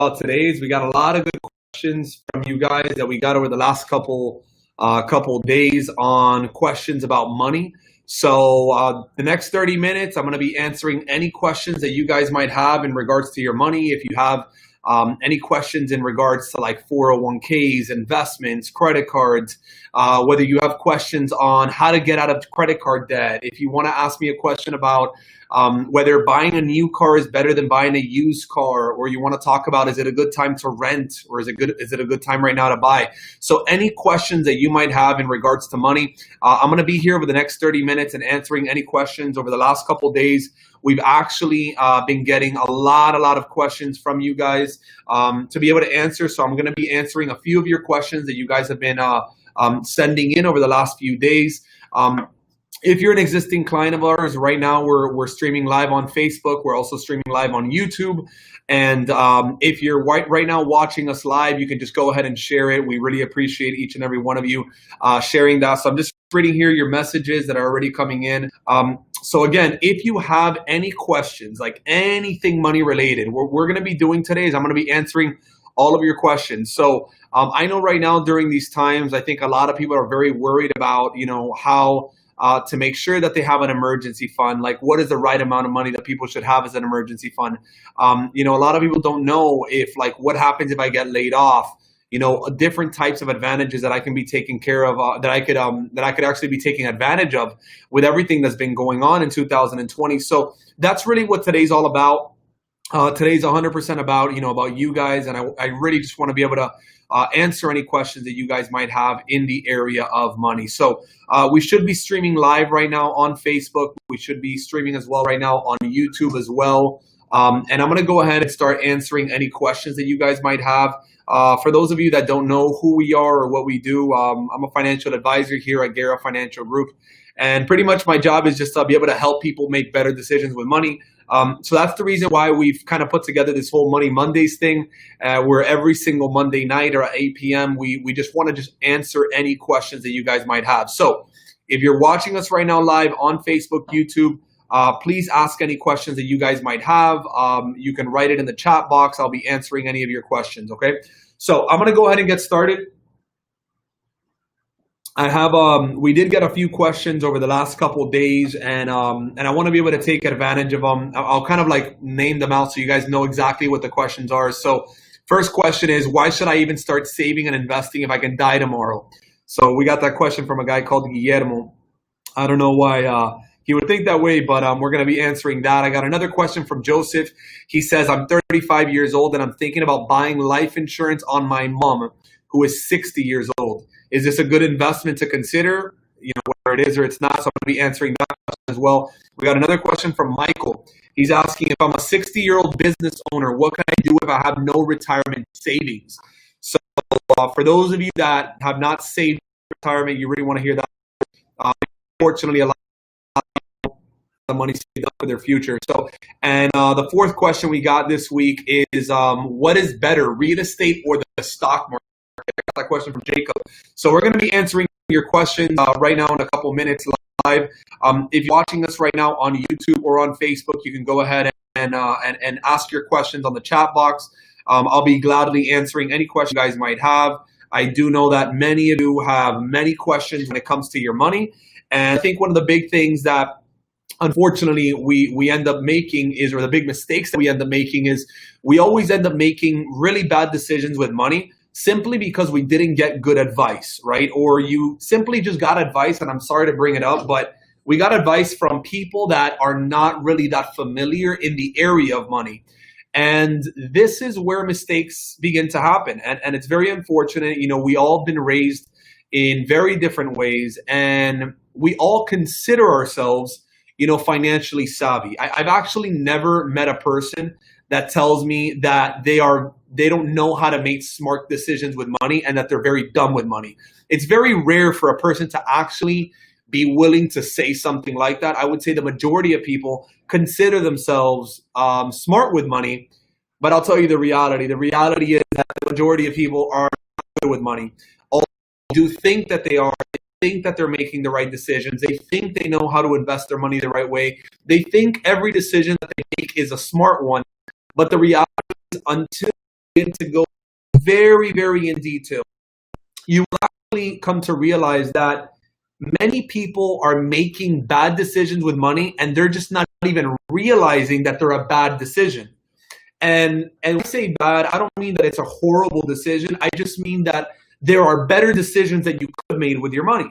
about today is we got a lot of good questions from you guys that we got over the last couple days on questions about money. So the next 30 minutes, I'm going to be answering any questions that you guys might have in regards to your money. If you have any questions in regards to like 401ks, investments, credit cards, whether you have questions on how to get out of credit card debt, if you want to ask me a question about whether buying a new car is better than buying a used car, or you want to talk about is it a good time to rent, or is it a good time right now to buy? So any questions that you might have in regards to money, I'm going to be here over the next 30 minutes and answering any questions. Over the last couple of days, we've actually been getting a lot of questions from you guys to be able to answer. So I'm going to be answering a few of your questions that you guys have been sending in over the last few days. If you're an existing client of ours, right now we're streaming live on Facebook. We're also streaming live on YouTube. And if you're right now watching us live, you can just go ahead and share it. We really appreciate each and every one of you sharing that. So I'm just reading here your messages that are already coming in. So again, if you have any questions, like anything money related, what we're going to be doing today is I'm going to be answering all of your questions. So I know right now during these times, I think a lot of people are very worried about, how to make sure that they have an emergency fund. Like, what is the right amount of money that people should have as an emergency fund? A lot of people don't know if, like, what happens if I get laid off? Different types of advantages that I can be taking care of, that I could actually be taking advantage of with everything that's been going on in 2020. So that's really what today's all about. Today's 100% about, about you guys. And I really just want to be able to answer any questions that you guys might have in the area of money. So we should be streaming live right now on Facebook. We should be streaming as well right now on YouTube as well. And I'm going to go ahead and start answering any questions that you guys might have. For those of you that don't know who we are or what we do, I'm a financial advisor here at Guerra Financial Group. And pretty much my job is just to be able to help people make better decisions with money. So that's the reason why we've kind of put together this whole Money Mondays thing, where every single Monday night or at 8 p.m., we just want to just answer any questions that you guys might have. So if you're watching us right now live on Facebook, YouTube, please ask any questions that you guys might have. You can write it in the chat box. I'll be answering any of your questions, okay? So I'm going to go ahead and get started. I have we did get a few questions over the last couple of days, and I want to be able to take advantage of them. I'll kind of like name them out so you guys know exactly what the questions are. So first question is, why should I even start saving and investing if I can die tomorrow? So we got that question from a guy called Guillermo. I don't know why he would think that way, but we're going to be answering that. I got another question from Joseph. He says, I'm 35 years old and I'm thinking about buying life insurance on my mom, who is 60 years old. Is this a good investment to consider? Whether it is or it's not. So I'm going to be answering that question as well. We got another question from Michael. He's asking, if I'm a 60-year-old business owner, what can I do if I have no retirement savings? So for those of you that have not saved retirement, you really want to hear that. Unfortunately, a lot of money saved up for their future. So, and the fourth question we got this week is, what is better, real estate or the stock market? That question from Jacob. So we're going to be answering your questions right now in a couple minutes live. If you're watching us right now on YouTube or on Facebook, you can go ahead and ask your questions on the chat box. I'll be gladly answering any questions you guys might have. I do know that many of you have many questions when it comes to your money. And I think one of the big things that unfortunately we end up making is, or the big mistakes that we end up making is, we always end up making really bad decisions with money simply because we didn't get good advice, right? Or you simply just got advice, and I'm sorry to bring it up, but we got advice from people that are not really that familiar in the area of money. And this is where mistakes begin to happen. And it's very unfortunate. We all have been raised in very different ways, and we all consider ourselves, financially savvy. I've actually never met a person that tells me that they don't know how to make smart decisions with money and that they're very dumb with money. It's very rare for a person to actually be willing to say something like that. I would say the majority of people consider themselves smart with money, but I'll tell you the reality. The reality is that the majority of people are not good with money. All do think that they are. They think that they're making the right decisions. They think they know how to invest their money the right way. They think every decision that they make is a smart one. But the reality is, until begin to go very, very in detail, you will actually come to realize that many people are making bad decisions with money and they're just not even realizing that they're a bad decision. And when I say bad, I don't mean that it's a horrible decision. I just mean that there are better decisions that you could have made with your money.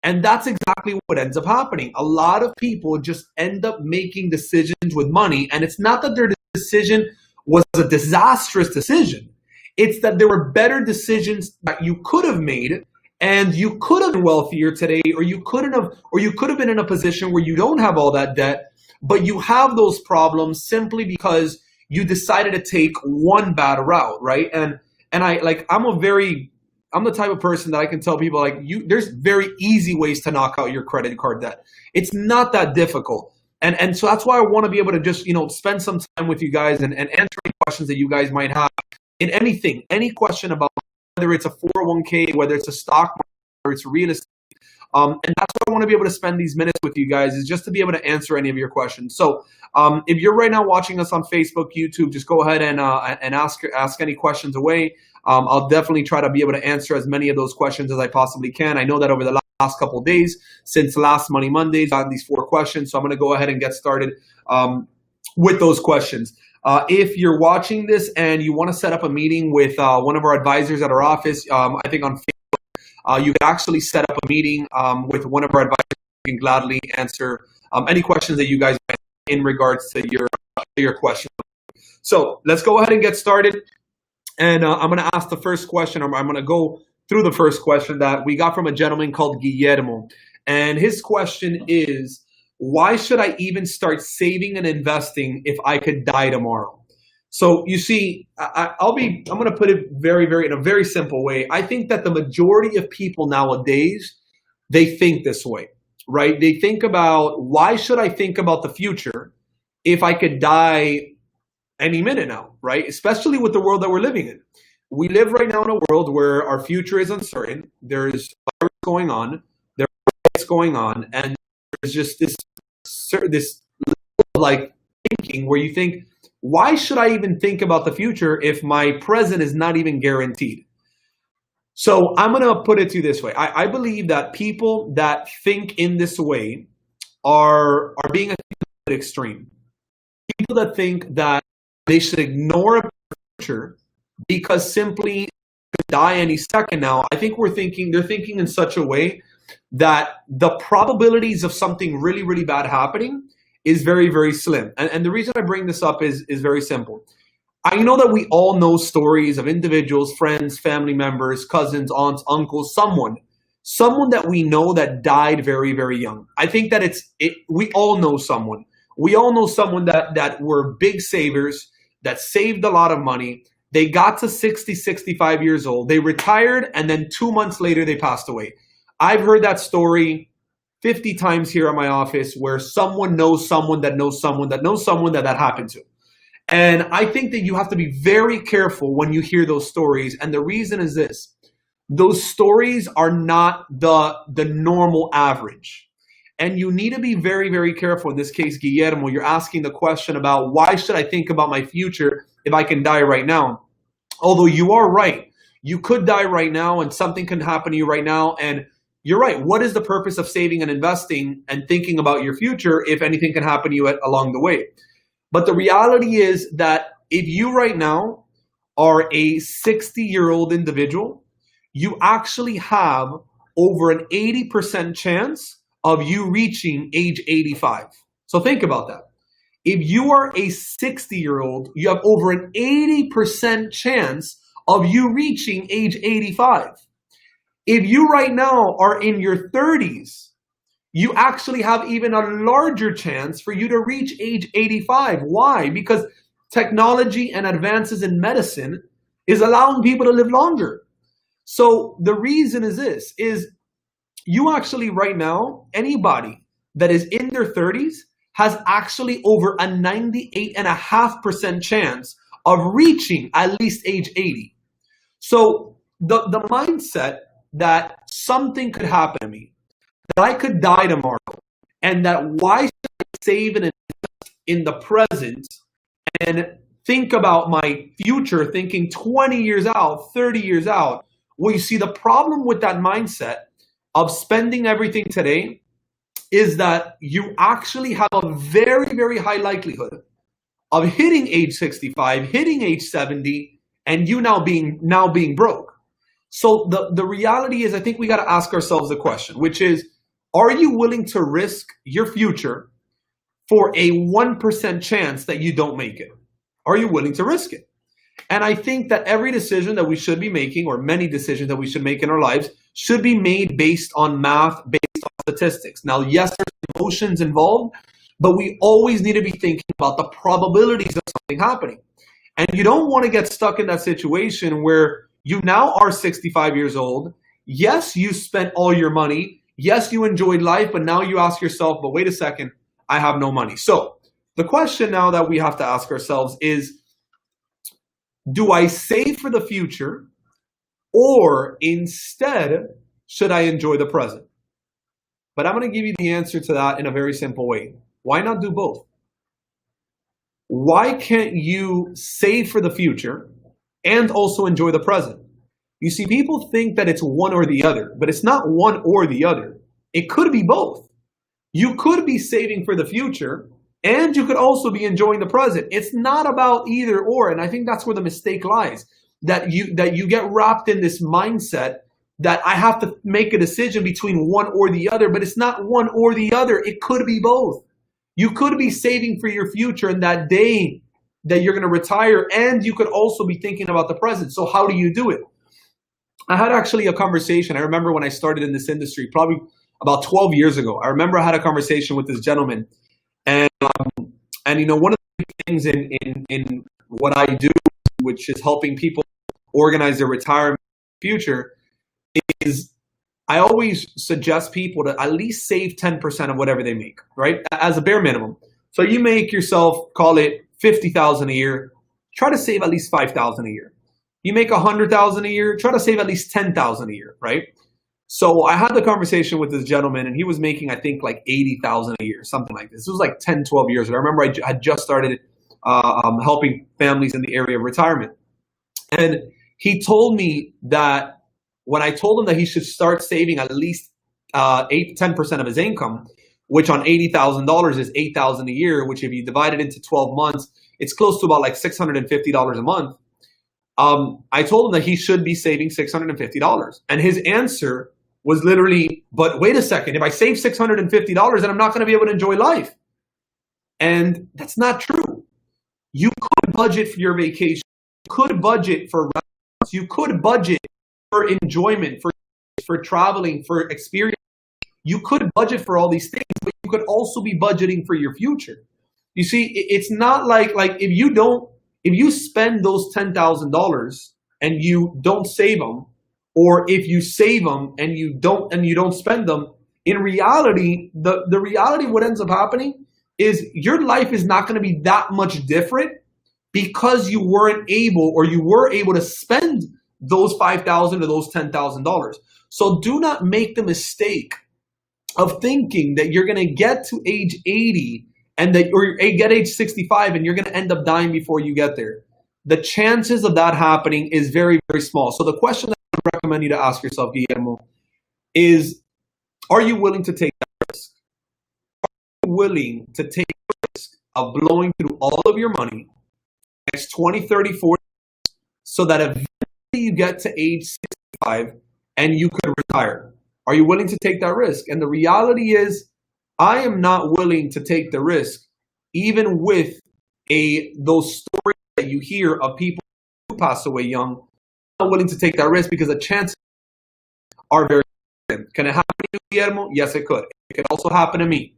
And that's exactly what ends up happening. A lot of people just end up making decisions with money, and it's not that their decision was a disastrous decision. It's that there were better decisions that you could have made, and you could have been wealthier today, or you could have been in a position where you don't have all that debt, but you have those problems simply because you decided to take one bad route, right? And I'm the type of person that I can tell people, like, there's very easy ways to knock out your credit card debt. It's not that difficult. And so that's why I want to be able to just, spend some time with you guys and answer any questions that you guys might have in anything, any question about whether it's a 401k, whether it's a stock market, whether it's real estate. And that's what I want to be able to spend these minutes with you guys, is just to be able to answer any of your questions. So if you're right now watching us on Facebook, YouTube, just go ahead and ask any questions away. I'll definitely try to be able to answer as many of those questions as I possibly can. I know that over the last couple of days, since last Money Mondays, I have these 4 questions. So I'm going to go ahead and get started with those questions. If you're watching this and you want to set up a meeting with one of our advisors at our office, I think on Facebook, you can actually set up a meeting with one of our advisors. You can gladly answer any questions that you guys have in regards to your question. So let's go ahead and get started. And I'm going to ask the first question, or I'm going to go through the first question that we got from a gentleman called Guillermo. And his question is, why should I even start saving and investing if I could die tomorrow? So you see, I'm going to put it in a very simple way. I think that the majority of people nowadays, they think this way, right? They think about, why should I think about the future if I could die any minute now, right? Especially with the world that we're living in. We live right now in a world where our future is uncertain. There's virus going on, there's riots going on, and there's just this like thinking where you think, why should I even think about the future if my present is not even guaranteed? So I'm going to put it to you this way. I believe that people that think in this way are being a bit extreme. People that think that they should ignore a future because simply could die any second now. I think they're thinking in such a way that the probabilities of something really, really bad happening is very, very slim. And the reason I bring this up is very simple. I know that we all know stories of individuals, friends, family members, cousins, aunts, uncles, someone that we know that died very, very young. I think that we all know someone. We all know someone that were big savers, that saved a lot of money. They got to 60, 65 years old. They retired, and then 2 months later, they passed away. I've heard that story 50 times here in my office, where someone knows someone that knows someone that knows someone that happened to. And I think that you have to be very careful when you hear those stories. And the reason is this: those stories are not the normal average. And you need to be very, very careful. In this case, Guillermo, you're asking the question about, why should I think about my future if I can die right now? Although you are right. You could die right now and something can happen to you right now. And you're right. What is the purpose of saving and investing and thinking about your future if anything can happen to you along the way? But the reality is that if you right now are a 60-year-old individual, you actually have over an 80% chance of you reaching age 85. So think about that. If you are a 60-year-old, you have over an 80% chance of you reaching age 85. If you right now are in your 30s, you actually have even a larger chance for you to reach age 85. Why? Because technology and advances in medicine is allowing people to live longer. So the reason is this, is you actually right now, anybody that is in their 30s has actually over a 98.5% chance of reaching at least age 80. So the mindset that something could happen to me, that I could die tomorrow, and that why should I save and invest in the present and think about my future, thinking 20 years out, 30 years out. Well, you see, the problem with that mindset of spending everything today is that you actually have a very, very high likelihood of hitting age 65, hitting age 70, and you now being broke. So the reality is, I think we got to ask ourselves a question, which is, are you willing to risk your future for a 1% chance that you don't make it? Are you willing to risk it? And I think that every decision that we should be making, or many decisions that we should make in our lives, should be made based on math, based on statistics. Now, yes, there's emotions involved, but we always need to be thinking about the probabilities of something happening. And you don't want to get stuck in that situation where you now are 65 years old. Yes, you spent all your money. Yes, you enjoyed life, but now you ask yourself, but wait a second, I have no money. So the question now that we have to ask ourselves is, do I save for the future, or instead should I enjoy the present? But I'm going to give you the answer to that in a very simple way. Why not do both? Why can't you save for the future and also enjoy the present? You see, people think that it's one or the other, but it's not one or the other. It could be both. You could be saving for the future and you could also be enjoying the present. It's not about either or. And I think that's where the mistake lies, that you get wrapped in this mindset that I have to make a decision between one or the other, but it's not one or the other. It could be both. You could be saving for your future and that day that you're going to retire, and you could also be thinking about the present. So how do you do it? I had actually a conversation. I remember when I started in this industry, probably about 12 years ago. I remember I had a conversation with this gentleman, and you know, one of the things in what I do, which is helping people organize their retirement future, is I always suggest people to at least save 10% of whatever they make, right? As a bare minimum. So you make yourself, call it 50,000 a year, try to save at least 5,000 a year. You make 100,000 a year, try to save at least 10,000 a year, right? So I had the conversation with this gentleman, and he was making, I think, like 80,000 a year, something like this. This was like 10, 12 years ago. I remember I had just started helping families in the area of retirement. And he told me that when I told him that he should start saving at least 10% of his income, which on $80,000 is $8,000 a year, which if you divide it into 12 months, it's close to about like $650 a month. I told him that he should be saving $650. And his answer was literally, but wait a second, if I save $650, then I'm not going to be able to enjoy life. And that's not true. You could budget for your vacation. You could budget for restaurants. You could budget for enjoyment, for traveling, for experience. You could budget for all these things, but you could also be budgeting for your future. You see, it's not like if you spend those $10,000 and you don't save them, or if you save them and you don't spend them, in reality, the reality what ends up happening is your life is not going to be that much different because you were able to spend those $5,000 or those $10,000. So do not make the mistake of thinking that you're going to get to age 80 or get age 65 and you're going to end up dying before you get there. The chances of that happening is very, very small. So the question that I would recommend you to ask yourself, Guillermo, is, are you willing to take that risk? Are you willing to take the risk of blowing through all of your money next 20, 30, 40 years so that eventually you get to age 65 and you could retire? Are you willing to take that risk? And the reality is, I am not willing to take the risk, even with those stories that you hear of people who pass away young. I'm not willing to take that risk because the chances are very slim. Can it happen to you, Guillermo? Yes, it could. It could also happen to me.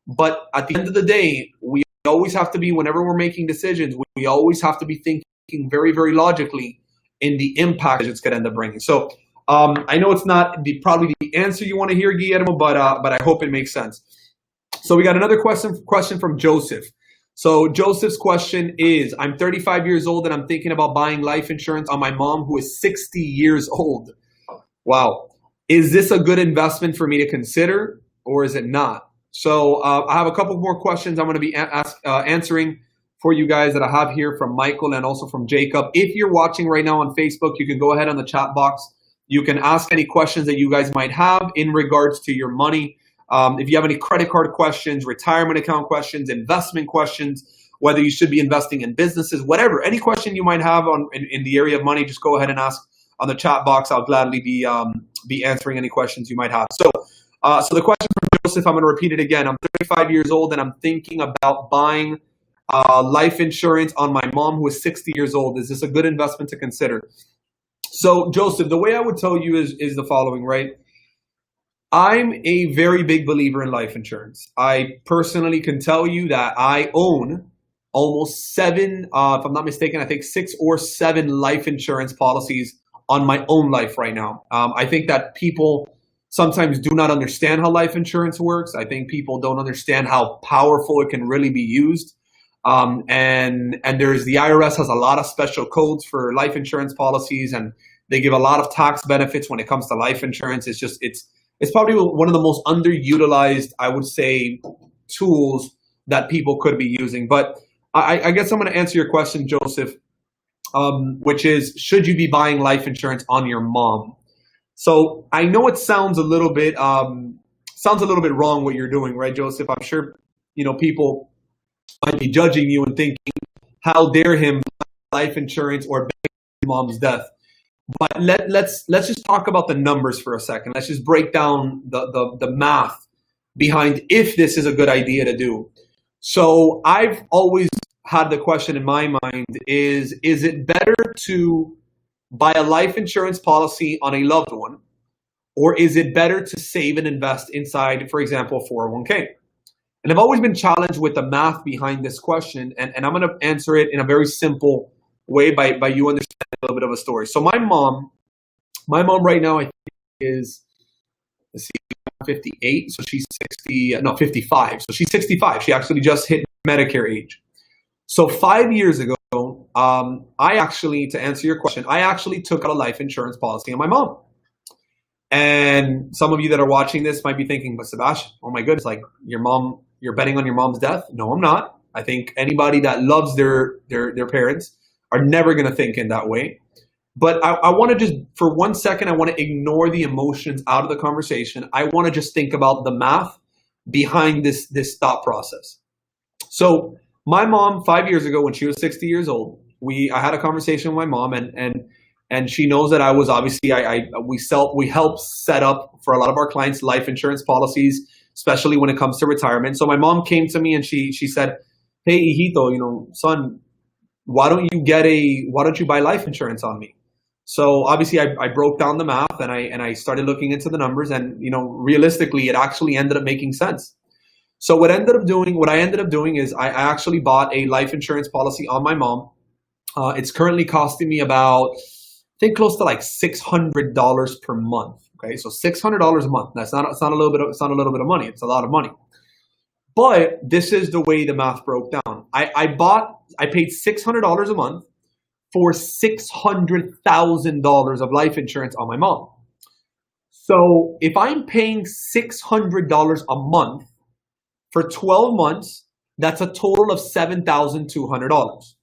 But at the end of the day, we always have to be, whenever we're making decisions, we always have to be thinking very, very logically in the impact it's going to end up bringing. So I know it's not probably the answer you want to hear, Guillermo, but I hope it makes sense. So we got another question from Joseph. So Joseph's question is, I'm 35 years old and I'm thinking about buying life insurance on my mom who is 60 years old. Wow. Is this a good investment for me to consider, or is it not? So I have a couple more questions I'm going to be answering for you guys that I have here from Michael and also from Jacob. If you're watching right now on Facebook, you can go ahead on the chat box. You can ask any questions that you guys might have in regards to your money. If you have any credit card questions, retirement account questions, investment questions, whether you should be investing in businesses, whatever, any question you might have in the area of money, just go ahead and ask on the chat box. I'll gladly be answering any questions you might have. So the question from Joseph, I'm going to repeat it again. I'm 35 years old and I'm thinking about buying life insurance on my mom who is 60 years old. Is this a good investment to consider? So Joseph, the way I would tell you is the following, right? I'm a very big believer in life insurance. I personally can tell you that I own almost 7, if I'm not mistaken, I think 6 or 7 life insurance policies on my own life right now. I think that people sometimes do not understand how life insurance works. I think people don't understand how powerful it can really be used. And there's the IRS has a lot of special codes for life insurance policies, and they give a lot of tax benefits when it comes to life insurance. It's probably one of the most underutilized, I would say, tools that people could be using. But I guess I'm going to answer your question, Joseph, which is, should you be buying life insurance on your mom? So I know it sounds a little bit wrong what you're doing, right, Joseph? I'm sure people might be judging you and thinking, how dare him buy life insurance or pay his mom's death? But let's just talk about the numbers for a second. Let's just break down the math behind if this is a good idea to do. So I've always had the question in my mind is it better to buy a life insurance policy on a loved one, or is it better to save and invest inside, for example, 401k? And I've always been challenged with the math behind this question, and I'm going to answer it in a very simple way by you understanding a little bit of a story. So my mom right now I think is, let's see, 58, so she's 55. So she's 65. She actually just hit Medicare age. So 5 years ago, to answer your question, I actually took out a life insurance policy on my mom. And some of you that are watching this might be thinking, but Sebastian, oh my goodness, like you're betting on your mom's death? No, I'm not. I think anybody that loves their parents are never going to think in that way. But I want to just, for 1 second, I want to ignore the emotions out of the conversation. I want to just think about the math behind this thought process. So my mom, 5 years ago, when she was 60 years old, I had a conversation with my mom, and she knows that I was obviously we help set up for a lot of our clients life insurance policies, especially when it comes to retirement. So my mom came to me and she said, "Hey, hijito, son, why don't you buy life insurance on me?" So obviously I broke down the math and I started looking into the numbers, and realistically it actually ended up making sense. So what I ended up doing is I actually bought a life insurance policy on my mom. It's currently costing me about, I think, close to like $600 per month. Okay, so $600 a month. It's not a little bit of money. It's a lot of money. But this is the way the math broke down. I paid $600 a month for $600,000 of life insurance on my mom. So if I'm paying $600 a month for 12 months, that's a total of $7,200.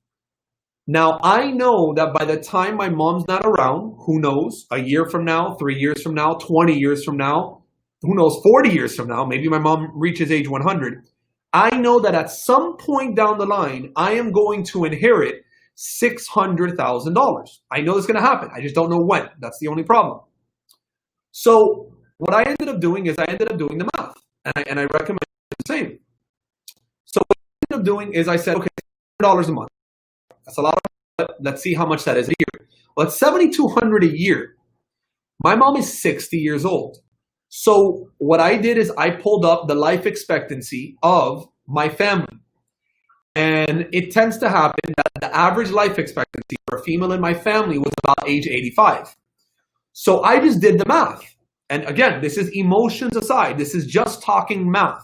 Now, I know that by the time my mom's not around, who knows, a year from now, 3 years from now, 20 years from now, who knows, 40 years from now, maybe my mom reaches age 100, I know that at some point down the line, I am going to inherit $600,000. I know it's going to happen. I just don't know when. That's the only problem. So what I ended up doing is I ended up doing the math, and I recommend the same. So what I ended up doing is I said, okay, $100 a month. That's a lot of money. Let's see how much that is a year. Well, it's $7,200 a year. My mom is 60 years old. So what I did is I pulled up the life expectancy of my family. And it tends to happen that the average life expectancy for a female in my family was about age 85. So I just did the math. And again, this is emotions aside. This is just talking math.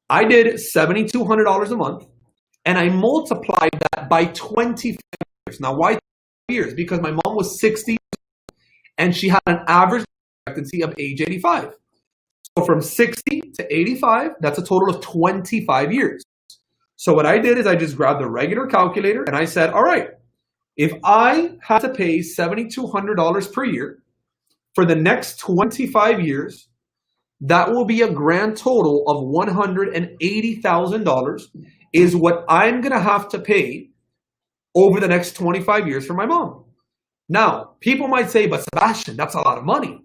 I did $7,200 a month, and I multiplied that by 25 years. Now, why 25 years? Because my mom was 60 and she had an average expectancy of age 85. So from 60 to 85, that's a total of 25 years. So what I did is I just grabbed the regular calculator and I said, all right, if I had to pay $7,200 per year for the next 25 years, that will be a grand total of $180,000 is what I'm going to have to pay over the next 25 years for my mom. Now, people might say, but Sebastian, that's a lot of money.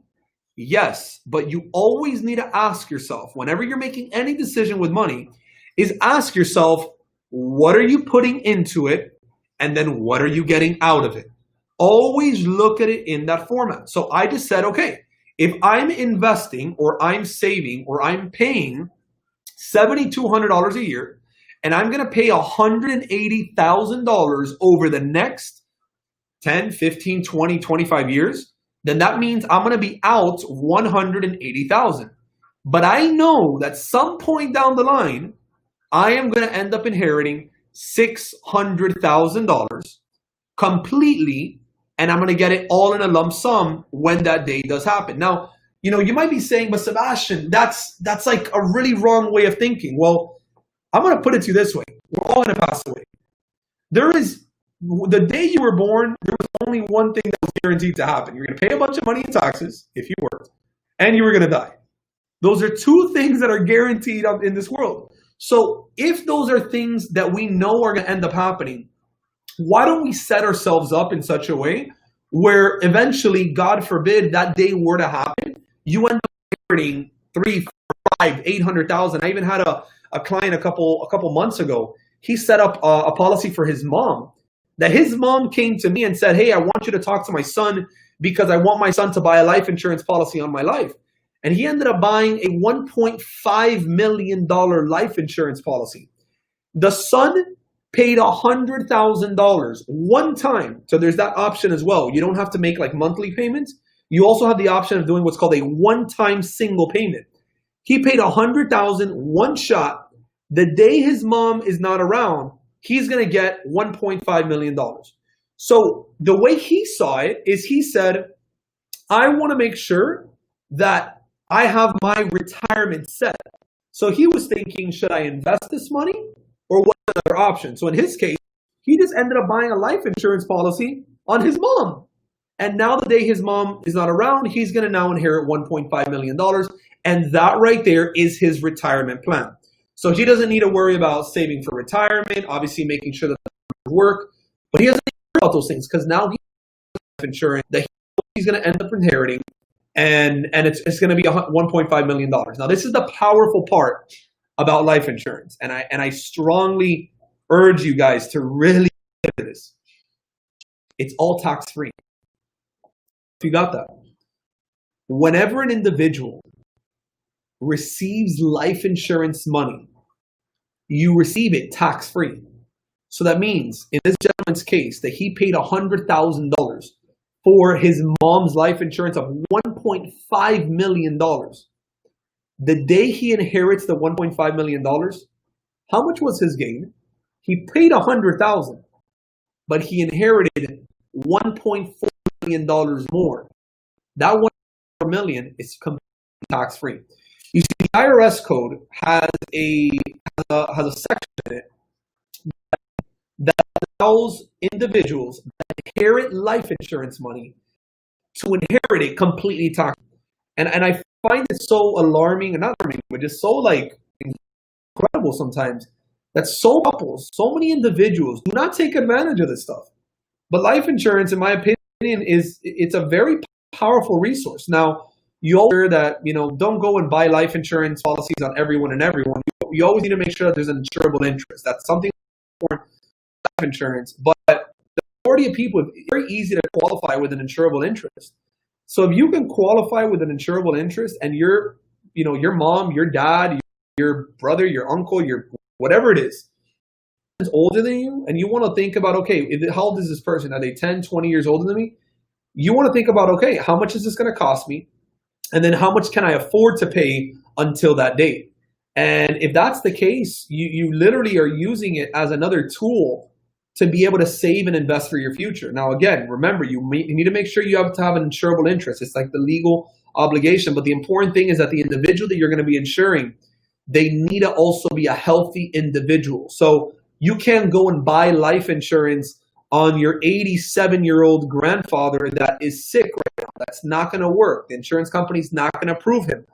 Yes, but you always need to ask yourself, whenever you're making any decision with money, is ask yourself, what are you putting into it? And then what are you getting out of it? Always look at it in that format. So I just said, okay, if I'm investing or I'm saving or I'm paying $7,200 a year, and I'm going to pay $180,000 over the next 10, 15, 20, 25 years, then that means I'm going to be out $180,000. But I know that some point down the line, I am going to end up inheriting $600,000 completely, and I'm going to get it all in a lump sum when that day does happen. Now, you might be saying, but Sebastian, that's like a really wrong way of thinking. Well, I'm going to put it to you this way. We're all going to pass away. The day you were born, there was only one thing that was guaranteed to happen. You're going to pay a bunch of money in taxes if you worked, and you were going to die. Those are two things that are guaranteed in this world. So if those are things that we know are going to end up happening, why don't we set ourselves up in such a way where eventually, God forbid, that day were to happen, you end up earning 3, 4, 5, 800,000. I even had a client a couple months ago. He set up a policy for his mom, that his mom came to me and said, hey, I want you to talk to my son because I want my son to buy a life insurance policy on my life. And he ended up buying a $1.5 million life insurance policy. The son paid $100,000 one time. So there's that option as well. You don't have to make like monthly payments. You also have the option of doing what's called a one-time single payment. He paid $100,000 one shot. The day his mom is not around, he's going to get $1.5 million. So the way he saw it is he said, I want to make sure that I have my retirement set. So he was thinking, should I invest this money or what's another option? So in his case, he just ended up buying a life insurance policy on his mom. And now the day his mom is not around, he's going to now inherit $1.5 million. And that right there is his retirement plan. So he doesn't need to worry about saving for retirement, obviously making sure that it work, but he doesn't care about those things because now he has life insurance that he's going to end up inheriting, and it's going to be $1.5 million. Now, this is the powerful part about life insurance, and I strongly urge you guys to really get into this. It's all tax-free. If you got that. Whenever an individual receives life insurance money, you receive it tax-free. So that means, in this gentleman's case, that he paid $100,000 for his mom's life insurance of $1.5 million. The day he inherits the $1.5 million, how much was his gain? He paid $100,000, but he inherited $1.4 million more. That $1.4 million is completely tax-free. You see, the IRS code has a section in it that allows individuals that inherit life insurance money to inherit it completely tax. And I find it so alarming, and not alarming, but just so like incredible sometimes that so many individuals do not take advantage of this stuff. But life insurance, in my opinion, it's a very powerful resource. Now, you always hear that, don't go and buy life insurance policies on everyone and everyone. You always need to make sure that there's an insurable interest. That's something important life insurance. But the majority of people, it's very easy to qualify with an insurable interest. So if you can qualify with an insurable interest and your mom, your dad, your brother, your uncle, your whatever it is older than you, and you want to think about, okay, how old is this person? Are they 10, 20 years older than me? You want to think about, okay, how much is this going to cost me? And then how much can I afford to pay until that date? And if that's the case, you literally are using it as another tool to be able to save and invest for your future. Now, again, remember, you need to make sure you have to have an insurable interest. It's like the legal obligation. But the important thing is that the individual that you're going to be insuring they need to also be a healthy individual. So you can't go and buy life insurance on your 87-year-old grandfather that is sick right now. That's not going to work. The insurance company's not going to approve him.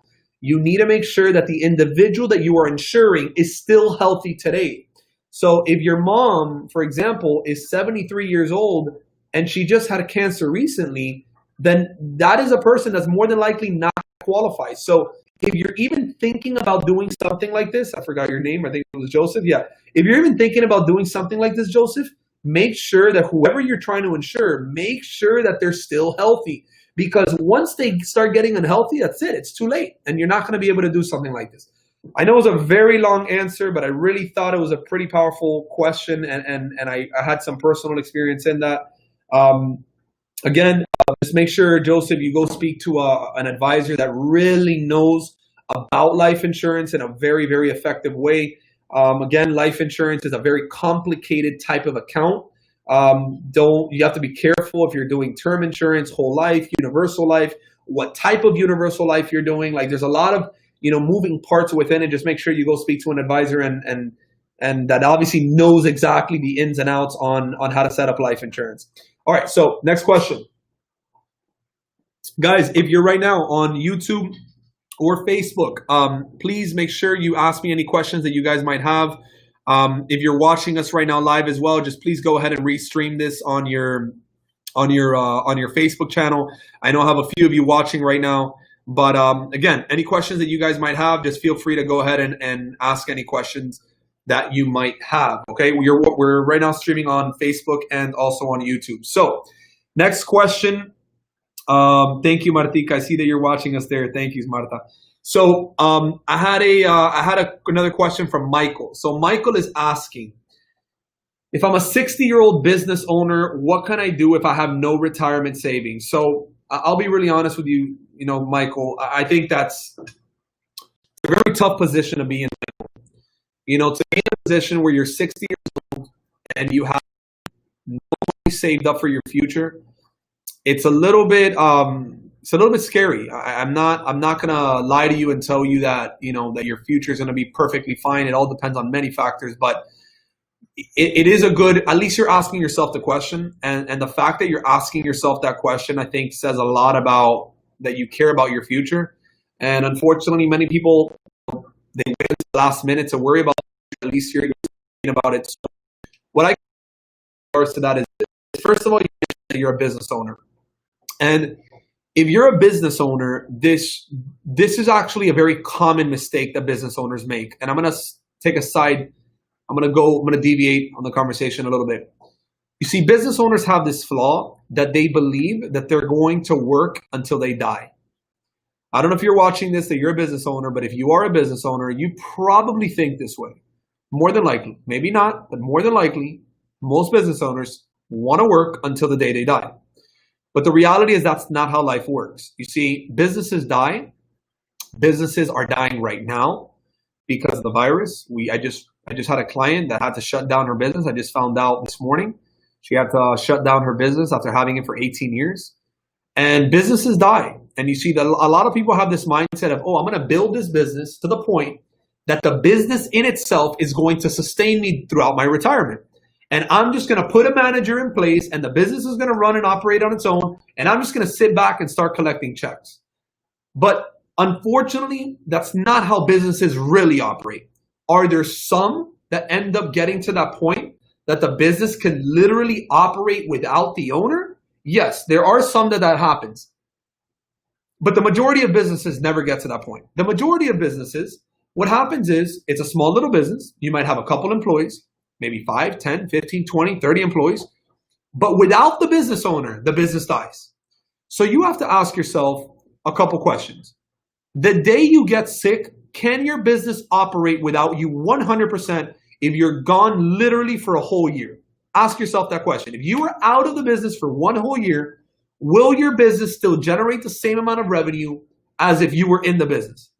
You need to make sure that the individual that you are insuring is still healthy today. So if your mom, for example, is 73 years old and she just had a cancer recently, then that is a person that's more than likely not qualified. So if you're even thinking about doing something like this, I forgot your name, I think it was Joseph. Yeah. If you're even thinking about doing something like this, Joseph, make sure that whoever you're trying to insure, make sure that they're still healthy. Because once they start getting unhealthy, that's it. It's too late. And you're not going to be able to do something like this. I know it was a very long answer, but I really thought it was a pretty powerful question. And I had some personal experience in that. Again, just make sure, Joseph, you go speak to an advisor that really knows about life insurance in a very, very effective way. Again, life insurance is a very complicated type of account. You have to be careful if you're doing term insurance, whole life, universal life, what type of universal life you're doing. Like there's a lot of, moving parts within it. Just make sure you go speak to an advisor and that obviously knows exactly the ins and outs on how to set up life insurance. All right. So next question. Guys, if you're right now on YouTube or Facebook, please make sure you ask me any questions that you guys might have. If you're watching us right now live as well, just please go ahead and restream this on your Facebook channel. I know I have a few of you watching right now, but again, any questions that you guys might have, just feel free to go ahead and ask any questions that you might have. Okay, we're right now streaming on Facebook and also on YouTube. So next question. Thank you, Martika. I see that you're watching us there. Thank you, Marta. So I had another question from Michael. So Michael is asking, if I'm a 60-year-old business owner, what can I do if I have no retirement savings? So I'll be really honest with you, Michael. I think that's a very tough position to be in. To be in a position where you're 60 years old and you have no money saved up for your future, it's a little bit scary. I'm not gonna lie to you and tell you that that your future is gonna be perfectly fine. It all depends on many factors, but it is a good. At least you're asking yourself the question, and the fact that you're asking yourself that question, I think, says a lot about that you care about your future. And unfortunately, many people they wait until the last minute to worry about it. At least you're thinking about it. So what I regards to that is, first of all, you're a business owner. And if you're a business owner, this is actually a very common mistake that business owners make. And I'm going to take a side. I'm going to deviate on the conversation a little bit. You see, business owners have this flaw that they believe that they're going to work until they die. I don't know if you're watching this, that you're a business owner, but if you are a business owner, you probably think this way. More than likely, maybe not, but more than likely, most business owners want to work until the day they die. But the reality is that's not how life works. You see, businesses die. Businesses are dying right now because of the virus. I just had a client that had to shut down her business. I just found out this morning she had to shut down her business after having it for 18 years. And businesses die. And you see that a lot of people have this mindset of, I'm going to build this business to the point that the business in itself is going to sustain me throughout my retirement. And I'm just going to put a manager in place and the business is going to run and operate on its own. And I'm just going to sit back and start collecting checks. But unfortunately, that's not how businesses really operate. Are there some that end up getting to that point that the business can literally operate without the owner? Yes, there are some that happens. But the majority of businesses never get to that point. The majority of businesses, what happens is it's a small little business. You might have a couple employees, maybe 5, 10, 15, 20, 30 employees. But without the business owner, the business dies. So you have to ask yourself a couple questions. The day you get sick, can your business operate without you 100% if you're gone literally for a whole year? Ask yourself that question. If you were out of the business for one whole year, will your business still generate the same amount of revenue as if you were in the business?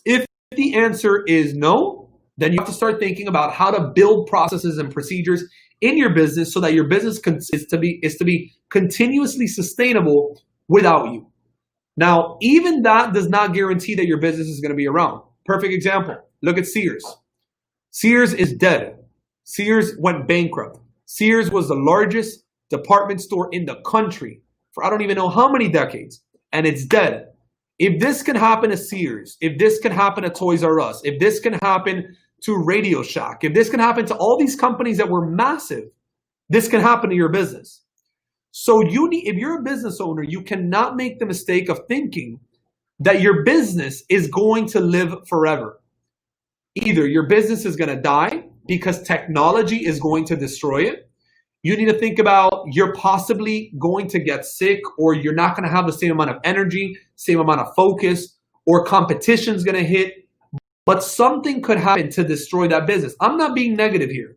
If the answer is no, then you have to start thinking about how to build processes and procedures in your business so that your business is to be continuously sustainable without you. Now, even that does not guarantee that your business is going to be around. Perfect example. Look at Sears. Sears is dead. Sears went bankrupt. Sears was the largest department store in the country for I don't even know how many decades, and it's dead. If this can happen to Sears, if this can happen to Toys R Us, if this can happen to Radio Shack, if this can happen to all these companies that were massive, this can happen to your business. So if you're a business owner, you cannot make the mistake of thinking that your business is going to live forever. Either your business is going to die because technology is going to destroy it. You need to think about you're possibly going to get sick, or you're not going to have the same amount of energy, same amount of focus, or competition's going to hit. But something could happen to destroy that business. I'm not being negative here.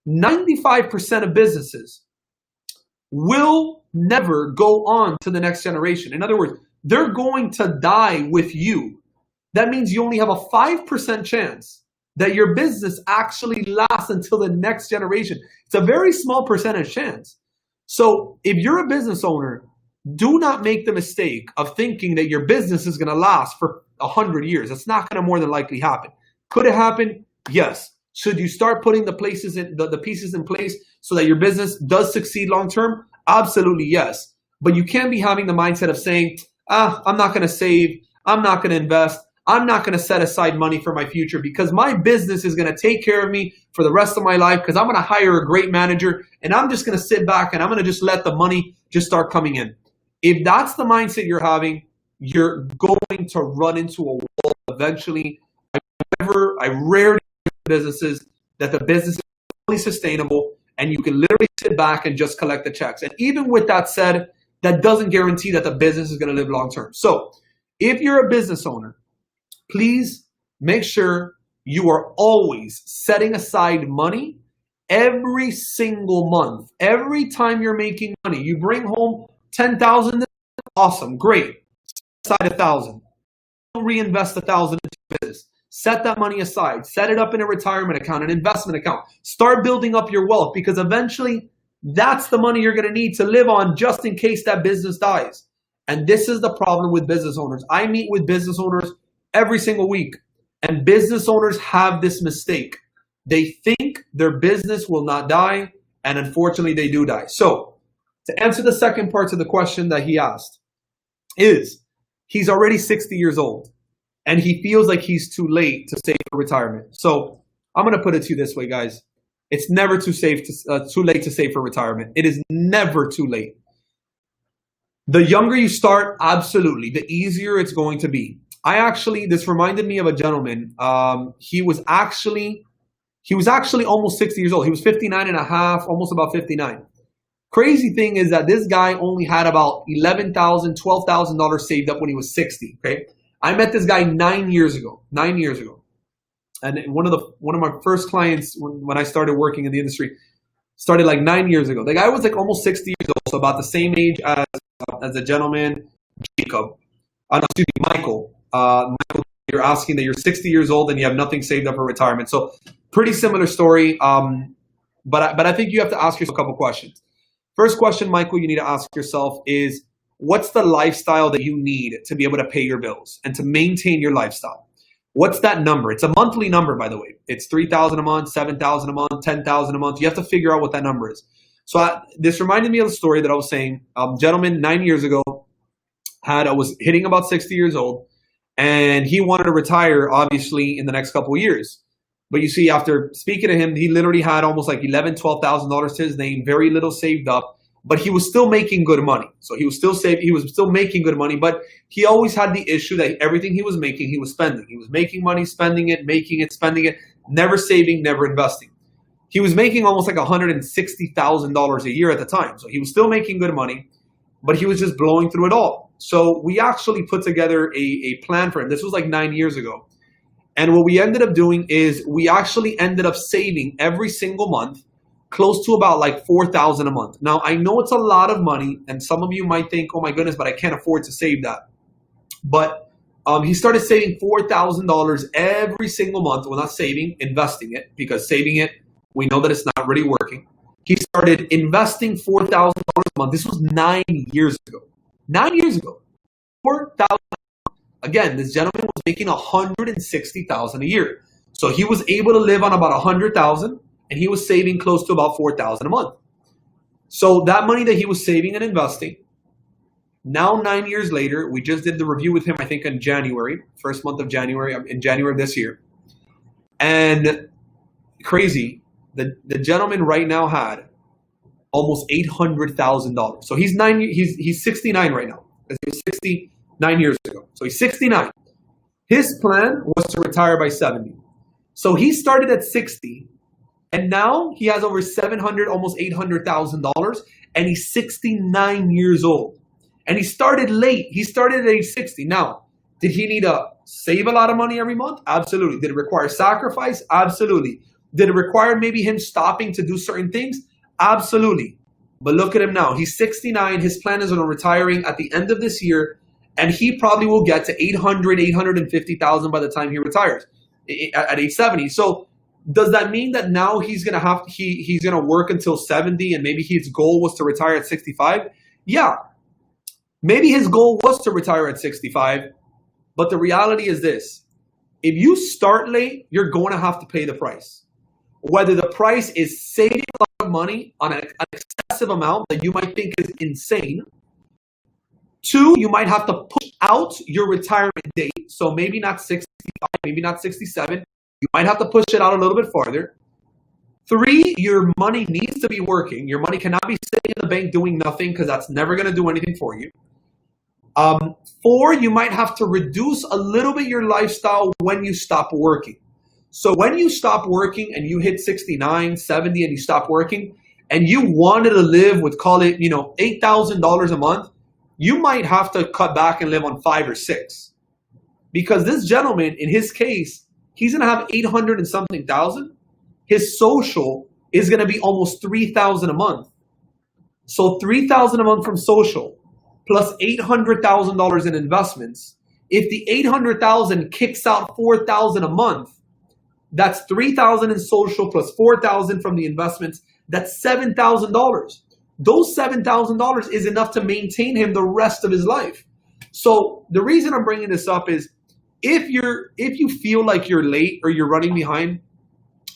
95% of businesses will never go on to the next generation. In other words, they're going to die with you. That means you only have a 5% chance that your business actually lasts until the next generation. It's a very small percentage chance. So if you're a business owner, do not make the mistake of thinking that your business is going to last for 100 years. It's not going to more than likely happen. Could it happen? Yes. Should you start putting the pieces in place so that your business does succeed long term? Absolutely yes. But you can't be having the mindset of saying, I'm not going to save, I'm not going to invest, I'm not going to set aside money for my future because my business is going to take care of me for the rest of my life because I'm going to hire a great manager and I'm just going to sit back and I'm going to just let the money just start coming in. If that's the mindset you're having, you're going to run into a wall eventually. I rarely see businesses that the business is fully sustainable and you can literally sit back and just collect the checks. And even with that said, that doesn't guarantee that the business is going to live long term. So if you're a business owner, please make sure you are always setting aside money every single month. Every time you're making money, you bring home $10,000, awesome, great. Set aside $1,000. Don't reinvest $1,000 into business. Set that money aside. Set it up in a retirement account, an investment account. Start building up your wealth because eventually that's the money you're going to need to live on just in case that business dies. And this is the problem with business owners. I meet with business owners every single week, and business owners have this mistake. They think their business will not die, and unfortunately they do die. So to answer the second part of the question that he asked is, he's already 60 years old and he feels like he's too late to save for retirement. So I'm going to put it to you this way, guys. It's never too late to save for retirement. It is never too late. The younger you start, absolutely, the easier it's going to be. This reminded me of a gentleman. He was actually almost 60 years old. He was 59 and a half, almost about 59. Crazy thing is that this guy only had about $11,000, $12,000 saved up when he was 60. Okay, I met this guy 9 years ago. And one of my first clients when I started working in the industry started like 9 years ago. The guy was like almost 60 years old, so about the same age as the gentleman, Michael. Michael, you're asking that you're 60 years old and you have nothing saved up for retirement. So pretty similar story. But I think you have to ask yourself a couple questions. First question, Michael, you need to ask yourself is, what's the lifestyle that you need to be able to pay your bills and to maintain your lifestyle? What's that number? It's a monthly number, by the way. It's $3,000 a month, $7,000 a month, $10,000 a month. You have to figure out what that number is. So this reminded me of the story that I was saying. Gentleman 9 years ago was hitting about 60 years old, and he wanted to retire, obviously, in the next couple of years. But you see, after speaking to him, he literally had almost like $11,000, $12,000 to his name, very little saved up, but he was still making good money. So he was still making good money, but he always had the issue that everything he was making, he was spending. He was making money, spending it, making it, spending it, never saving, never investing. He was making almost like $160,000 a year at the time. So he was still making good money, but he was just blowing through it all. So we actually put together a plan for him. This was like 9 years ago. And what we ended up doing is we actually ended up saving every single month close to about like $4,000 a month. Now, I know it's a lot of money, and some of you might think, oh my goodness, but I can't afford to save that. But he started saving $4,000 every single month. Well, not saving, investing it, because saving it, we know that it's not really working. He started investing $4,000 a month. This was 9 years ago. 9 years ago. $4,000. Again, this gentleman was making $160,000 a year. So he was able to live on about $100,000 and he was saving close to about $4,000 a month. So that money that he was saving and investing, now 9 years later, we just did the review with him, I think in January, first month of January, in January of this year. And crazy, the gentleman right now had almost $800,000. So he's 69 right now. He was 69 years ago. So he's 69. His plan was to retire by 70. So he started at 60, and now he has over $700, almost $800,000, and he's 69 years old. And he started late. He started at age 60. Now, did he need to save a lot of money every month? Absolutely. Did it require sacrifice? Absolutely. Did it require maybe him stopping to do certain things? Absolutely. But look at him now. He's 69. His plan is on retiring at the end of this year, and he probably will get to $850,000 by the time he retires at age 70. So does that mean that now he's gonna work until 70 and maybe his goal was to retire at 65? Yeah. Maybe his goal was to retire at 65, but the reality is this. If you start late, you're going to have to pay the price. Whether the price is saving a lot of money on an excessive amount that you might think is insane. 2, you might have to push out your retirement date. So maybe not 65, maybe not 67. You might have to push it out a little bit farther. 3, your money needs to be working. Your money cannot be sitting in the bank doing nothing because that's never going to do anything for you. 4, you might have to reduce a little bit your lifestyle when you stop working. So when you stop working and you hit 69, 70 and you stop working and you wanted to live with, call it, $8,000 a month, you might have to cut back and live on 5 or 6. Because this gentleman, in his case, he's going to have 800 and something thousand. His social is going to be almost 3,000 a month. So 3,000 a month from social plus $800,000 in investments. If the 800,000 kicks out 4,000 a month, that's 3,000 in social plus 4,000 from the investments. That's $7,000. Those $7,000 is enough to maintain him the rest of his life. So the reason I'm bringing this up is if you feel like you're late or you're running behind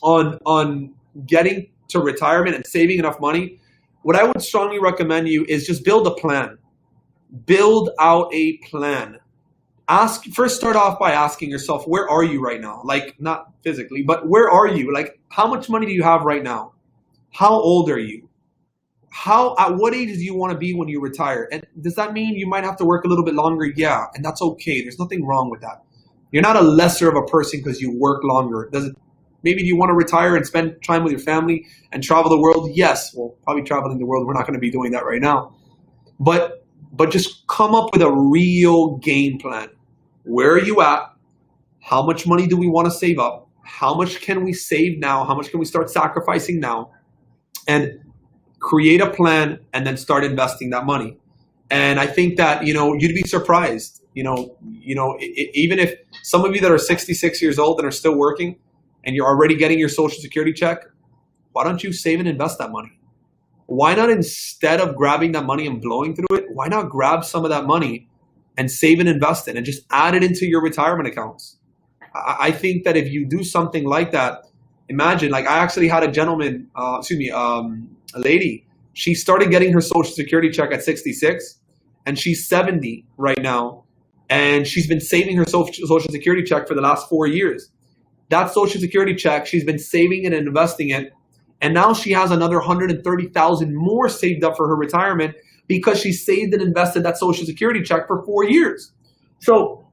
on getting to retirement and saving enough money, what I would strongly recommend you is just build a plan. Build out a plan. First start off by asking yourself, where are you right now? Like, not physically, but where are you? Like, how much money do you have right now? How old are you? At what age do you want to be when you retire? And does that mean you might have to work a little bit longer? Yeah, and that's okay. There's nothing wrong with that. You're not a lesser of a person because you work longer. Maybe do you want to retire and spend time with your family and travel the world? Yes, well, probably traveling the world. We're not going to be doing that right now. But just come up with a real game plan. Where are you at? How much money do we want to save up? How much can we save now? How much can we start sacrificing now? And create a plan and then start investing that money. And I think that, you'd be surprised, even if some of you that are 66 years old and are still working and you're already getting your Social Security check, why don't you save and invest that money? Why not, instead of grabbing that money and blowing through it, why not grab some of that money and save and invest it and just add it into your retirement accounts? I think that if you do something like that, imagine, like I actually had a lady, she started getting her Social Security check at 66 and she's 70 right now. And she's been saving her Social Security check for the last 4 years. That Social Security check, she's been saving it and investing it. And now she has another 130,000 more saved up for her retirement because she saved and invested that Social Security check for 4 years. So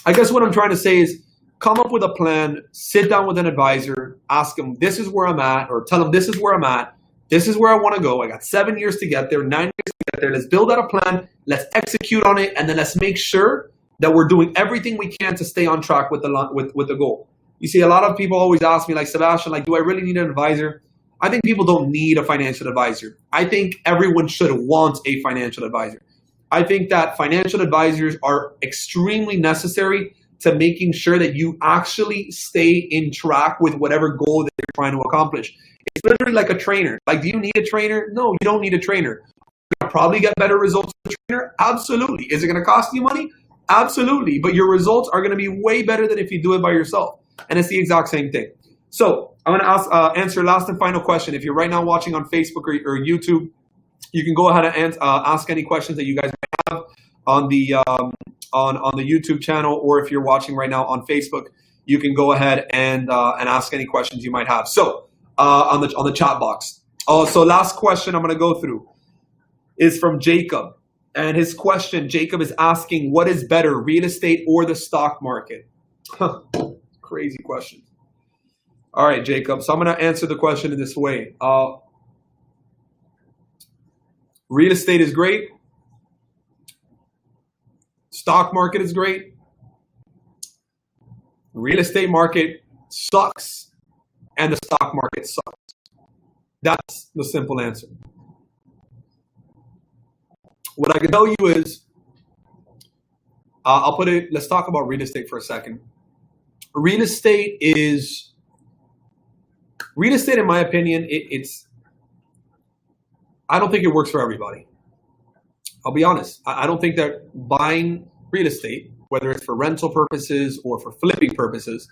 I guess what I'm trying to say is come up with a plan, sit down with an advisor, ask them, this is where I'm at, or tell them this is where I'm at. This is where I want to go. I got 7 years to get there, 9 years to get there. Let's build out a plan. Let's execute on it. And then let's make sure that we're doing everything we can to stay on track with the goal. You see, a lot of people always ask me, like, Sebastian, like, do I really need an advisor? I think people don't need a financial advisor. I think everyone should want a financial advisor. I think that financial advisors are extremely necessary to making sure that you actually stay in track with whatever goal that you're trying to accomplish. It's literally like a trainer. Like, do you need a trainer? No, you don't need a trainer. You're going to probably get better results with a trainer? Absolutely. Is it going to cost you money? Absolutely. But your results are going to be way better than if you do it by yourself. And it's the exact same thing. So I'm going to answer last and final question. If you're right now watching on Facebook or YouTube, you can go ahead and ask any questions that you guys might have on the on the YouTube channel, or if you're watching right now on Facebook, you can go ahead and ask any questions you might have. So on the chat box. So last question I'm going to go through is from Jacob, and his question, Jacob is asking, what is better, real estate or the stock market? Crazy question. All right, Jacob. So I'm going to answer the question in this way. Real estate is great. Stock market is great. Real estate market sucks, and the stock market sucks. That's the simple answer. What I can tell you is, let's talk about real estate for a second. Real estate, in my opinion, I don't think it works for everybody. I'll be honest. I don't think that buying real estate, whether it's for rental purposes or for flipping purposes,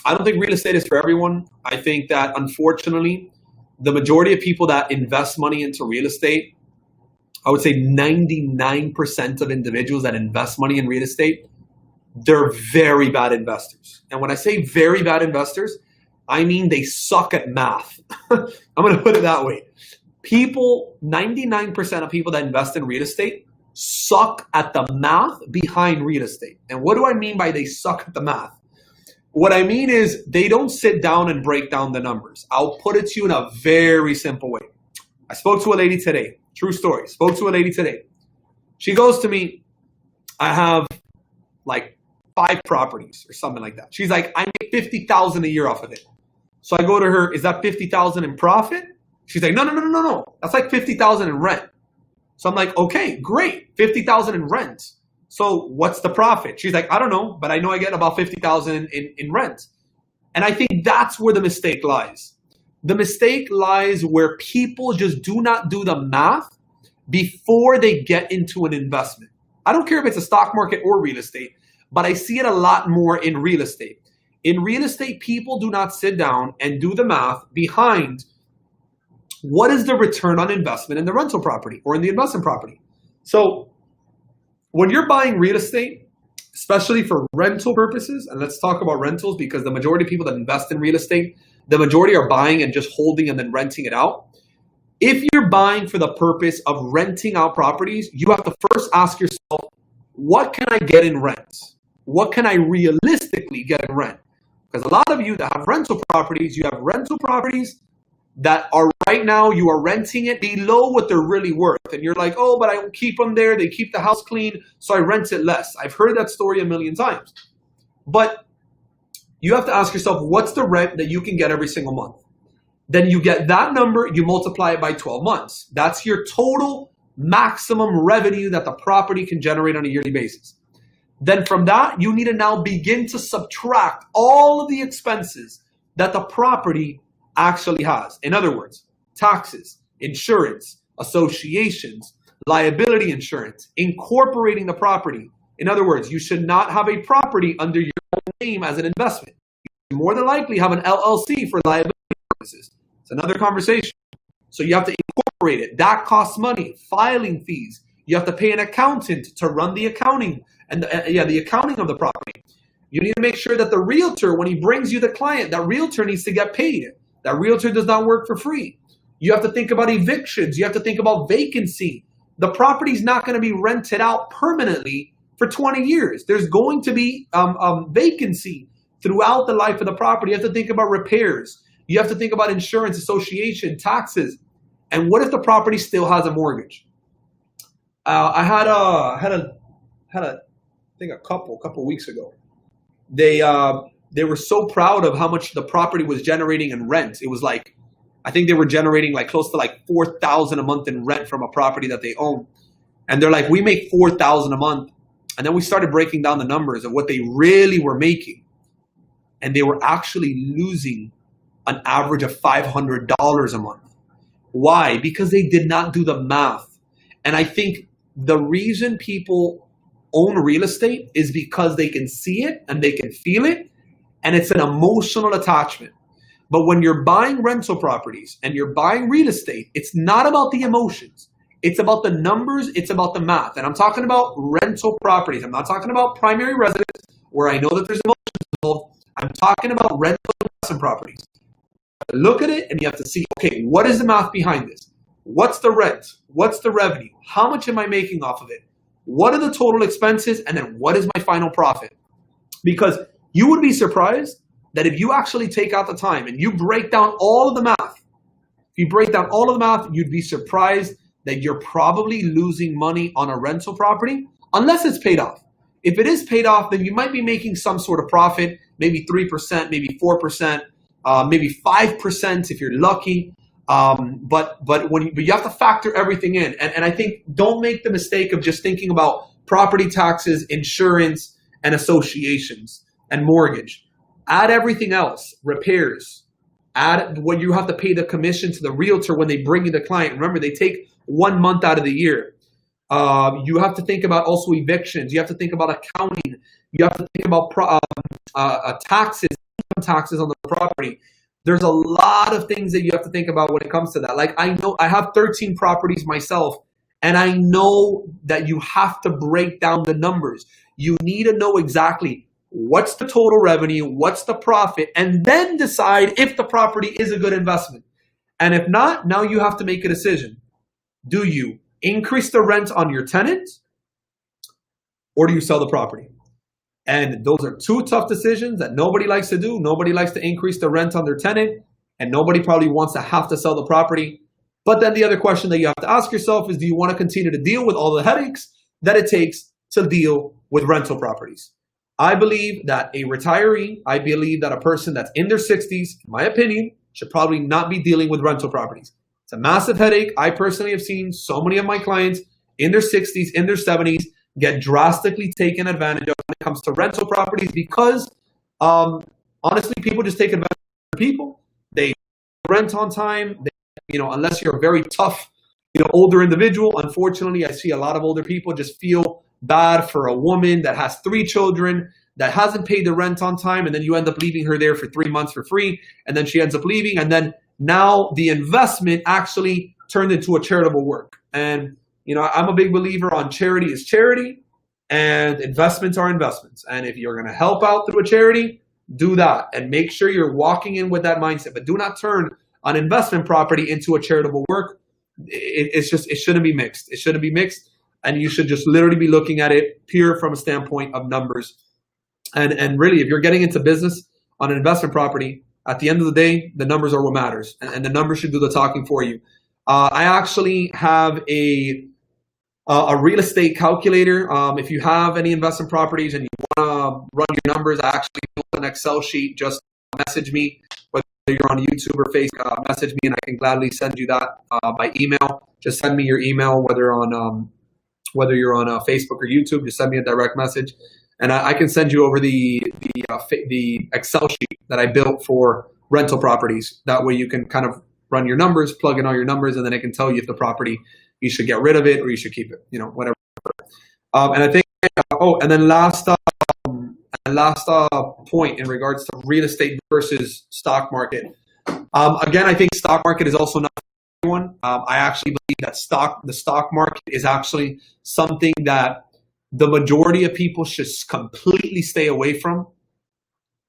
I don't think real estate is for everyone. I think that, unfortunately, the majority of people that invest money into real estate, I would say 99% of individuals that invest money in real estate, they're very bad investors. And when I say very bad investors, I mean they suck at math. I'm going to put it that way. 99% of people that invest in real estate suck at the math behind real estate. And what do I mean by they suck at the math? What I mean is they don't sit down and break down the numbers. I'll put it to you in a very simple way. I spoke to a lady today. True story. Spoke to a lady today. She goes to me, I have like 5 properties or something like that. She's like, I make $50,000 a year off of it. So I go to her, is that $50,000 in profit? She's like, no. That's like $50,000 in rent. So I'm like, okay, great. $50,000 in rent. So what's the profit? She's like, I don't know, but I know I get about $50,000 in rent. And I think that's where the mistake lies. The mistake lies where people just do not do the math before they get into an investment. I don't care if it's a stock market or real estate, but I see it a lot more in real estate. In real estate, people do not sit down and do the math behind what is the return on investment in the rental property or in the investment property. So when you're buying real estate, especially for rental purposes, and let's talk about rentals because the majority of people that invest in real estate, the majority are buying and just holding and then renting it out. If you're buying for the purpose of renting out properties, you have to first ask yourself, what can I get in rent? What can I realistically get in rent? Because a lot of you that have rental properties, you have rental properties that are right now, you are renting it below what they're really worth. And you're like, oh, but I don't keep them there. They keep the house clean, so I rent it less. I've heard that story a million times. But you have to ask yourself, what's the rent that you can get every single month? Then you get that number, you multiply it by 12 months. That's your total maximum revenue that the property can generate on a yearly basis. Then from that, you need to now begin to subtract all of the expenses that the property actually has. In other words, taxes, insurance, associations, liability insurance, incorporating the property. In other words, you should not have a property under your own name as an investment. You more than likely have an LLC for liability purposes. It's another conversation. So you have to incorporate it. That costs money, filing fees. You have to pay an accountant to run the accounting and the accounting of the property. You need to make sure that the realtor, when he brings you the client, that realtor needs to get paid. That realtor does not work for free. You have to think about evictions. You have to think about vacancy. The property's not going to be rented out permanently for 20 years. There's going to be vacancy throughout the life of the property. You have to think about repairs. You have to think about insurance, association, taxes. And what if the property still has a mortgage? I had a couple weeks ago. They were so proud of how much the property was generating in rent. It was like, I think they were generating like close to like $4,000 a month in rent from a property that they own. And they're like, we make $4,000 a month. And then we started breaking down the numbers of what they really were making. And they were actually losing an average of $500 a month. Why? Because they did not do the math. And I think the reason people own real estate is because they can see it and they can feel it, and it's an emotional attachment. But when you're buying rental properties and you're buying real estate, it's not about the emotions. It's about the numbers. It's about the math. And I'm talking about rental properties. I'm not talking about primary residence where I know that there's emotions involved. I'm talking about rental investment properties. Look at it and you have to see, okay, what is the math behind this? What's the rent? What's the revenue? How much am I making off of it? What are the total expenses? And then what is my final profit? Because you would be surprised that if you actually take out the time and you break down all of the math, if you break down all of the math, you'd be surprised that you're probably losing money on a rental property unless it's paid off. If it is paid off, then you might be making some sort of profit, maybe 3%, maybe 4%, maybe 5% if you're lucky. But you have to factor everything in. And I think don't make the mistake of just thinking about property taxes, insurance, and associations and mortgage. Add everything else, repairs. Add what you have to pay the commission to the realtor when they bring you the client. Remember, they take 1 month out of the year. You have to think about also evictions. You have to think about accounting. You have to think about taxes, income taxes on the property. There's a lot of things that you have to think about when it comes to that. Like I know I have 13 properties myself, and I know that you have to break down the numbers. You need to know exactly what's the total revenue, what's the profit, and then decide if the property is a good investment. And if not, now you have to make a decision. Do you increase the rent on your tenant, or do you sell the property? And those are two tough decisions that nobody likes to do. Nobody likes to increase the rent on their tenant, and nobody probably wants to have to sell the property. But then the other question that you have to ask yourself is, do you want to continue to deal with all the headaches that it takes to deal with rental properties? I believe that a retiree, I believe that a person that's in their 60s, in my opinion, should probably not be dealing with rental properties. It's a massive headache. I personally have seen so many of my clients in their 60s, in their 70s, get drastically taken advantage of when it comes to rental properties because, honestly, people just take advantage of people. They rent on time. Unless you're a very tough, older individual. Unfortunately, I see a lot of older people just feel bad for a woman that has 3 children that hasn't paid the rent on time, and then you end up leaving her there for 3 months for free, and then she ends up leaving, and then now the investment actually turned into a charitable work. And I'm a big believer on charity is charity, and investments are investments. And if you're going to help out through a charity, do that, and make sure you're walking in with that mindset. But do not turn an investment property into a charitable work. It shouldn't be mixed. It shouldn't be mixed. And you should just literally be looking at it pure from a standpoint of numbers. And really, if you're getting into business on an investment property, at the end of the day, the numbers are what matters. And the numbers should do the talking for you. I actually have a real estate calculator. If you have any investment properties and you want to run your numbers, I actually built an Excel sheet. Just message me, whether you're on YouTube or Facebook, message me and I can gladly send you that by email. Just send me your email, whether you're on Facebook or YouTube. Just send me a direct message, and I can send you over the Excel sheet that I built for rental properties. That way you can kind of run your numbers, plug in all your numbers, and then it can tell you if the property, you should get rid of it or you should keep it, whatever. And I think, and then last point in regards to real estate versus stock market. Again, I think stock market is also not for everyone. I actually believe that the stock market is actually something that the majority of people should completely stay away from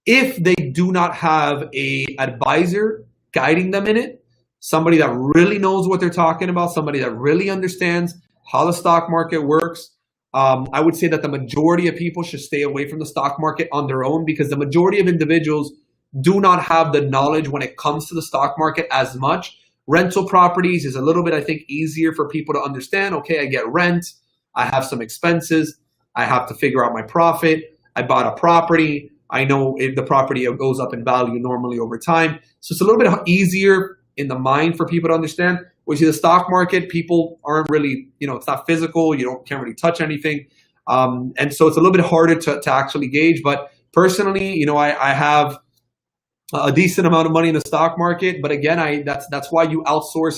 if they do not have a advisor guiding them in it. Somebody that really knows what they're talking about, somebody that really understands how the stock market works. I would say that the majority of people should stay away from the stock market on their own because the majority of individuals do not have the knowledge when it comes to the stock market as much. Rental properties is a little bit, I think, easier for people to understand. Okay, I get rent. I have some expenses. I have to figure out my profit. I bought a property. I know if the property goes up in value normally over time. So it's a little bit easier in the mind for people to understand. We see the stock market, people aren't really, it's not physical. You can't really touch anything. And so it's a little bit harder to actually gauge. But personally, I have a decent amount of money in the stock market. But again, that's why you outsource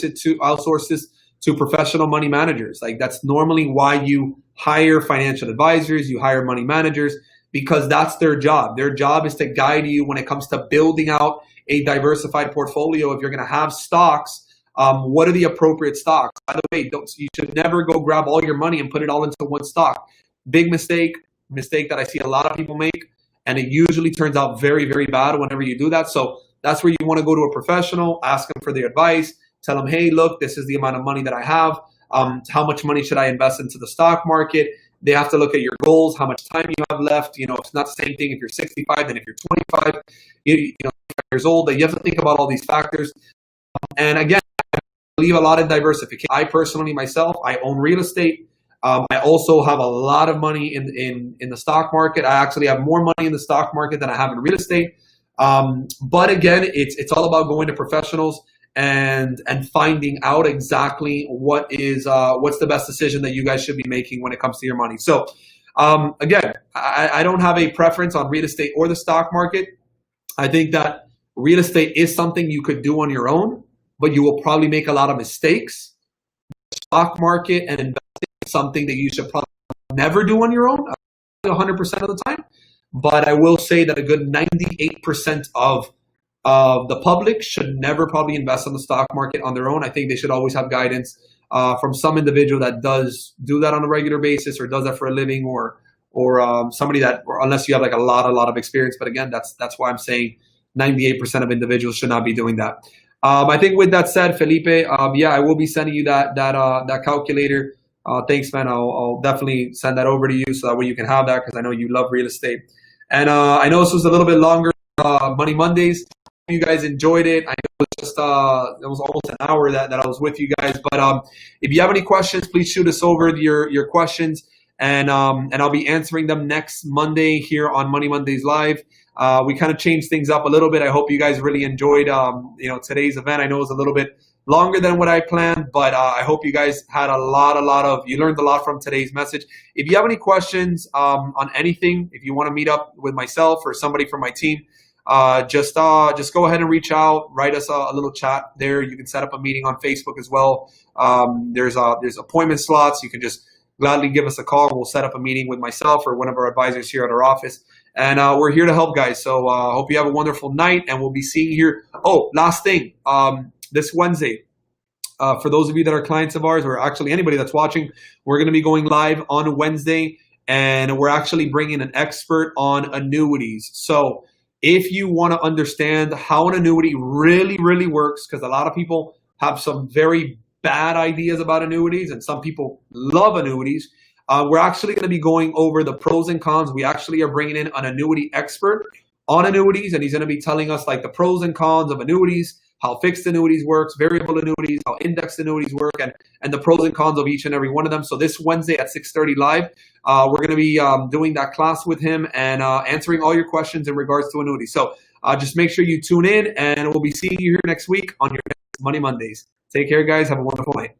this to professional money managers. Like that's normally why you hire financial advisors, you hire money managers, because that's their job. Their job is to guide you when it comes to building out a diversified portfolio. If you're going to have stocks, what are the appropriate stocks? By the way, you should never go grab all your money and put it all into one stock. Big mistake that I see a lot of people make, and it usually turns out very, very bad whenever you do that. So that's where you want to go to a professional, ask them for their advice, tell them, hey, look, this is the amount of money that I have. How much money should I invest into the stock market? They have to look at your goals, how much time you have left. You know, it's not the same thing if you're 65 than if you're 25, you know, years old. You have to think about all these factors. And again, I believe a lot in diversification. I personally, myself, I own real estate. I also have a lot of money in the stock market. I actually have more money in the stock market than I have in real estate. But again, it's all about going to professionals and finding out exactly what's the best decision that you guys should be making when it comes to your money. So again, I don't have a preference on real estate or the stock market. I think that real estate is something you could do on your own, but you will probably make a lot of mistakes. Stock market and investing is something that you should probably never do on your own 100% of the time. But I will say that a good 98% of the public should never probably invest in the stock market on their own. I think they should always have guidance from some individual that does do that on a regular basis or does that for a living, or somebody that, or unless you have like a lot of experience. But again, that's why I'm saying 98% of individuals should not be doing that. I think with that said, Felipe, yeah, I will be sending you that calculator. Thanks, man. I'll definitely send that over to you so that way you can have that, because I know you love real estate. And I know this was a little bit longer, Money Mondays. You guys enjoyed it. I know it was just it was almost an hour that I was with you guys. But if you have any questions, please shoot us over your questions, and I'll be answering them next Monday here on Money Mondays Live. We kind of changed things up a little bit. I hope you guys really enjoyed today's event. I know it was a little bit longer than what I planned, but I hope you guys had you learned a lot from today's message. If you have any questions on anything, if you want to meet up with myself or somebody from my team, just go ahead and reach out, write us a little chat there. You can set up a meeting on Facebook as well. There's appointment slots. You can just gladly give us a call. We'll set up a meeting with myself or one of our advisors here at our office. And we're here to help, guys. So hope you have a wonderful night, and we'll be seeing you here. Oh, last thing. This Wednesday, for those of you that are clients of ours, or actually anybody that's watching, we're going to be going live on Wednesday, and we're actually bringing an expert on annuities. So if you want to understand how an annuity really, really works, because a lot of people have some very bad ideas about annuities, and some people love annuities, we're actually going to be going over the pros and cons. We actually are bringing in an annuity expert on annuities, and he's going to be telling us like the pros and cons of annuities, how fixed annuities works, variable annuities, how indexed annuities work, and the pros and cons of each and every one of them. So this Wednesday at 6:30 live, we're going to be doing that class with him and answering all your questions in regards to annuities. So just make sure you tune in, and we'll be seeing you here next week on your next Money Mondays. Take care, guys. Have a wonderful night.